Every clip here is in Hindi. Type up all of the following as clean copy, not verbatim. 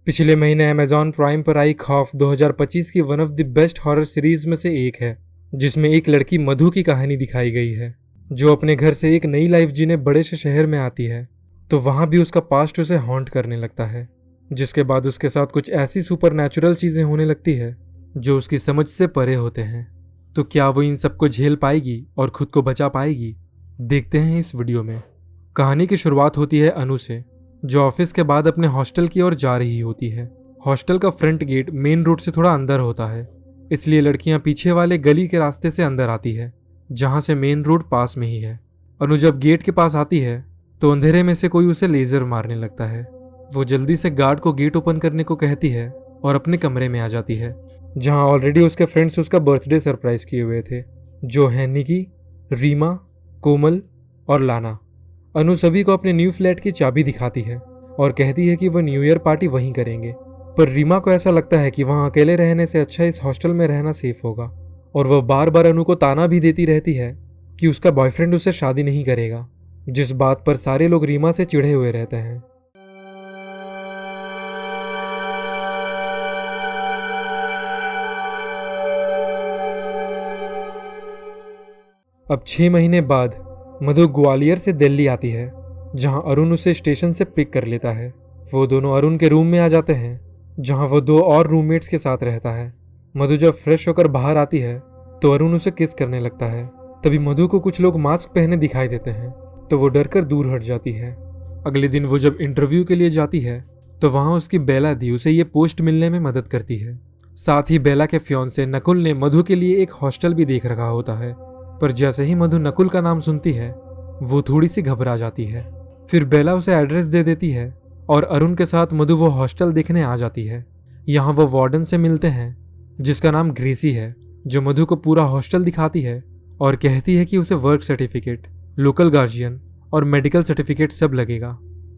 पिछले महीने अमेजॉन प्राइम पर आई खौफ 2025 की one of the best horror series में से एक है, जिसमें एक लड़की मधु की कहानी दिखाई गई है जो अपने घर से एक नई लाइफ जीने बड़े से शहर में आती है। तो वहां भी उसका पास्ट उसे हॉन्ट करने लगता है, जिसके बाद उसके साथ कुछ ऐसी सुपर चीजें होने लगती है जो उसकी समझ से परे होते हैं। तो क्या वो इन सबको झेल पाएगी और खुद को बचा पाएगी? देखते हैं इस वीडियो में। कहानी की शुरुआत होती है अनु से, जो ऑफिस के बाद अपने हॉस्टल की ओर जा रही होती है। हॉस्टल का फ्रंट गेट मेन रोड से थोड़ा अंदर होता है, इसलिए लड़कियां पीछे वाले गली के रास्ते से अंदर आती है, जहां से मेन रोड पास में ही है। अनु जब गेट के पास आती है तो अंधेरे में से कोई उसे लेजर मारने लगता है। वो जल्दी से गार्ड को गेट ओपन करने को कहती है और अपने कमरे में आ जाती है, जहां ऑलरेडी उसके फ्रेंड्स उसका बर्थडे सरप्राइज किए हुए थे, जो है निकी, रीमा, कोमल और लाना। अनु सभी को अपने न्यू फ्लैट की चाबी दिखाती है और कहती है कि वह न्यू ईयर पार्टी वहीं करेंगे। पर रीमा को ऐसा लगता है कि वहां अकेले रहने से अच्छा इस हॉस्टल में रहना सेफ होगा, और वह बार बार अनु को ताना भी देती रहती है कि उसका बॉयफ्रेंड उससे शादी नहीं करेगा, जिस बात पर सारे लोग रीमा से चिढ़े हुए रहते हैं। अब 6 महीने बाद मधु ग्वालियर से दिल्ली आती है, जहां अरुण उसे स्टेशन से पिक कर लेता है। वो दोनों अरुण के रूम में आ जाते हैं, जहां वो 2 और रूममेट्स के साथ रहता है। मधु जब फ्रेश होकर बाहर आती है तो अरुण उसे किस करने लगता है। तभी मधु को कुछ लोग मास्क पहने दिखाई देते हैं, तो वो डर कर दूर हट जाती है। अगले दिन वो जब इंटरव्यू के लिए जाती है तो वहां उसकी बेला दी उसे ये पोस्ट मिलने में मदद करती है। साथ ही बेला के फियांसे नकुल ने मधु के लिए एक हॉस्टल भी देख रखा होता है, पर जैसे ही मधु नकुल का नाम सुनती है वो थोड़ी सी घबरा जाती है। फिर बेला उसे एड्रेस दे देती है और अरुण के साथ मधु वो हॉस्टल देखने आ जाती है। यहाँ वो वार्डन से मिलते हैं, जिसका नाम ग्रेसी है, जो मधु को पूरा हॉस्टल दिखाती है और कहती है कि उसे वर्क सर्टिफिकेट, लोकल गार्जियन और मेडिकल सर्टिफिकेट सब लगेगा।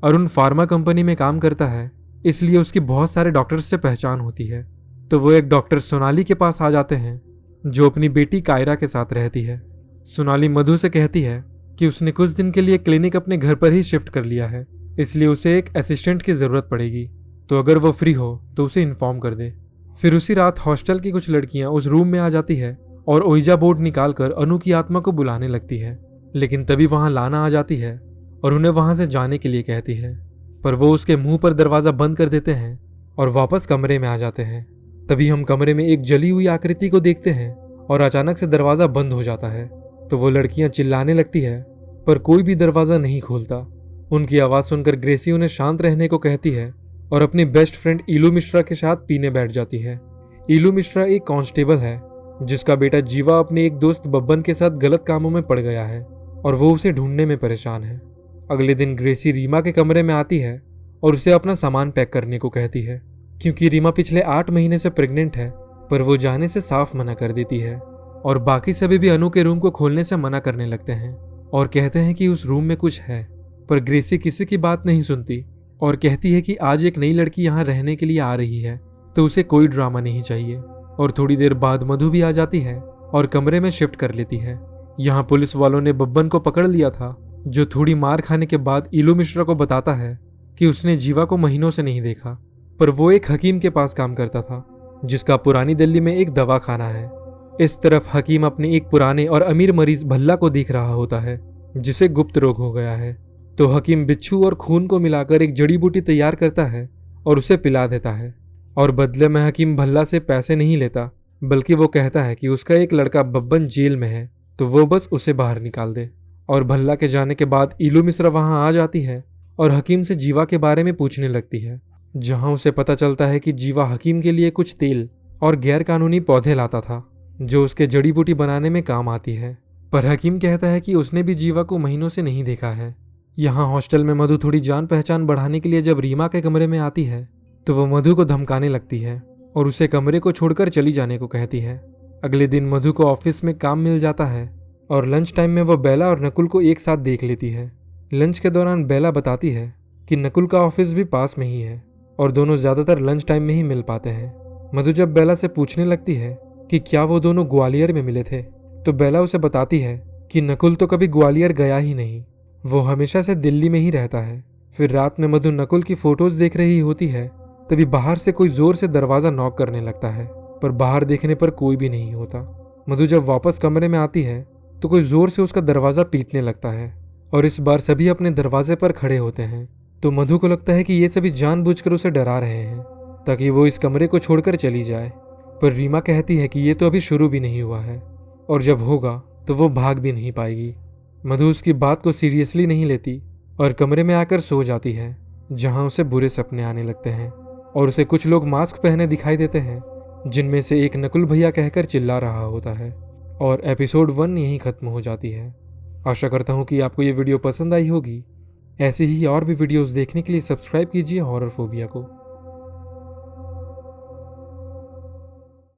अरुण फार्मा कंपनी में काम करता है, इसलिए उसकी बहुत सारे डॉक्टर्स से पहचान होती है। तो वो एक डॉक्टर सोनाली के पास आ जाते हैं, जो अपनी बेटी कायरा के साथ रहती है। सोनाली मधु से कहती है कि उसने कुछ दिन के लिए क्लिनिक अपने घर पर ही शिफ्ट कर लिया है, इसलिए उसे एक असिस्टेंट की ज़रूरत पड़ेगी, तो अगर वो फ्री हो तो उसे इन्फॉर्म कर दे। फिर उसी रात हॉस्टल की कुछ लड़कियां उस रूम में आ जाती है और ओइजा बोर्ड निकालकर अनु की आत्मा को बुलाने लगती है। लेकिन तभी वहां लाना आ जाती है और उन्हें वहां से जाने के लिए कहती है, पर वो उसके मुंह पर दरवाज़ा बंद कर देते हैं और वापस कमरे में आ जाते हैं। तभी हम कमरे में एक जली हुई आकृति को देखते हैं और अचानक से दरवाज़ा बंद हो जाता है। तो वो लड़कियां चिल्लाने लगती है, पर कोई भी दरवाज़ा नहीं खोलता। उनकी आवाज़ सुनकर ग्रेसी उन्हें शांत रहने को कहती है और अपनी बेस्ट फ्रेंड ईलू मिश्रा के साथ पीने बैठ जाती है। ईलू मिश्रा एक कांस्टेबल है, जिसका बेटा जीवा अपने एक दोस्त बब्बन के साथ गलत कामों में पड़ गया है और वो उसे ढूंढने में परेशान है। अगले दिन ग्रेसी रीमा के कमरे में आती है और उसे अपना सामान पैक करने को कहती है, क्योंकि रीमा पिछले 8 महीने से प्रेग्नेंट है, पर वो जाने से साफ मना कर देती है। और बाकी सभी भी अनु के रूम को खोलने से मना करने लगते हैं और कहते हैं कि उस रूम में कुछ है, पर ग्रेसी किसी की बात नहीं सुनती और कहती है कि आज एक नई लड़की यहाँ रहने के लिए आ रही है, तो उसे कोई ड्रामा नहीं चाहिए। और थोड़ी देर बाद मधु भी आ जाती है और कमरे में शिफ्ट कर लेती है। यहाँ पुलिस वालों ने बब्बन को पकड़ लिया था, जो थोड़ी मार खाने के बाद ईलू मिश्रा को बताता है कि उसने जीवा को महीनों से नहीं देखा, पर वो एक हकीम के पास काम करता था, जिसका पुरानी दिल्ली में एक दवा खाना है। इस तरफ हकीम अपने एक पुराने और अमीर मरीज भल्ला को देख रहा होता है, जिसे गुप्त रोग हो गया है। तो हकीम बिच्छू और खून को मिलाकर एक जड़ी बूटी तैयार करता है और उसे पिला देता है, और बदले में हकीम भल्ला से पैसे नहीं लेता, बल्कि वो कहता है कि उसका एक लड़का बब्बन जेल में है, तो वो बस उसे बाहर निकाल दे। और भल्ला के जाने के बाद ईलू मिश्रा वहां आ जाती है और हकीम से जीवा के बारे में पूछने लगती है, जहां उसे पता चलता है कि जीवा हकीम के लिए कुछ तेल और गैर कानूनी पौधे लाता था, जो उसके जड़ी बूटी बनाने में काम आती है। पर हकीम कहता है कि उसने भी जीवा को महीनों से नहीं देखा है। यहाँ हॉस्टल में मधु थोड़ी जान पहचान बढ़ाने के लिए जब रीमा के कमरे में आती है तो वो मधु को धमकाने लगती है और उसे कमरे को छोड़कर चली जाने को कहती है। अगले दिन मधु को ऑफिस में काम मिल जाता है और लंच टाइम में वो बेला और नकुल को एक साथ देख लेती है। लंच के दौरान बेला बताती है कि नकुल का ऑफिस भी पास में ही है और दोनों ज़्यादातर लंच टाइम में ही मिल पाते हैं। मधु जब बेला से पूछने लगती है कि क्या वो दोनों ग्वालियर में मिले थे, तो बेला उसे बताती है कि नकुल तो कभी ग्वालियर गया ही नहीं, वो हमेशा से दिल्ली में ही रहता है। फिर रात में मधु नकुल की फोटोज देख रही होती है तभी बाहर से कोई जोर से दरवाज़ा नॉक करने लगता है, पर बाहर देखने पर कोई भी नहीं होता। मधु जब वापस कमरे में आती है तो कोई जोर से उसका दरवाज़ा पीटने लगता है और इस बार सभी अपने दरवाजे पर खड़े होते हैं। तो मधु को लगता है कि ये सभी जानबूझकर उसे डरा रहे हैं ताकि वो इस कमरे को छोड़कर चली जाए, पर रीमा कहती है कि ये तो अभी शुरू भी नहीं हुआ है और जब होगा तो वो भाग भी नहीं पाएगी। मधु उसकी बात को सीरियसली नहीं लेती और कमरे में आकर सो जाती है, जहां उसे बुरे सपने आने लगते हैं और उसे कुछ लोग मास्क पहने दिखाई देते हैं, जिनमें से एक नकुल भैया कहकर चिल्ला रहा होता है। और एपिसोड 1 यहीं खत्म हो जाती है। आशा करता हूँ कि आपको ये वीडियो पसंद आई होगी। ऐसी ही और भी वीडियोस देखने के लिए सब्सक्राइब कीजिए हॉरर फोबिया को।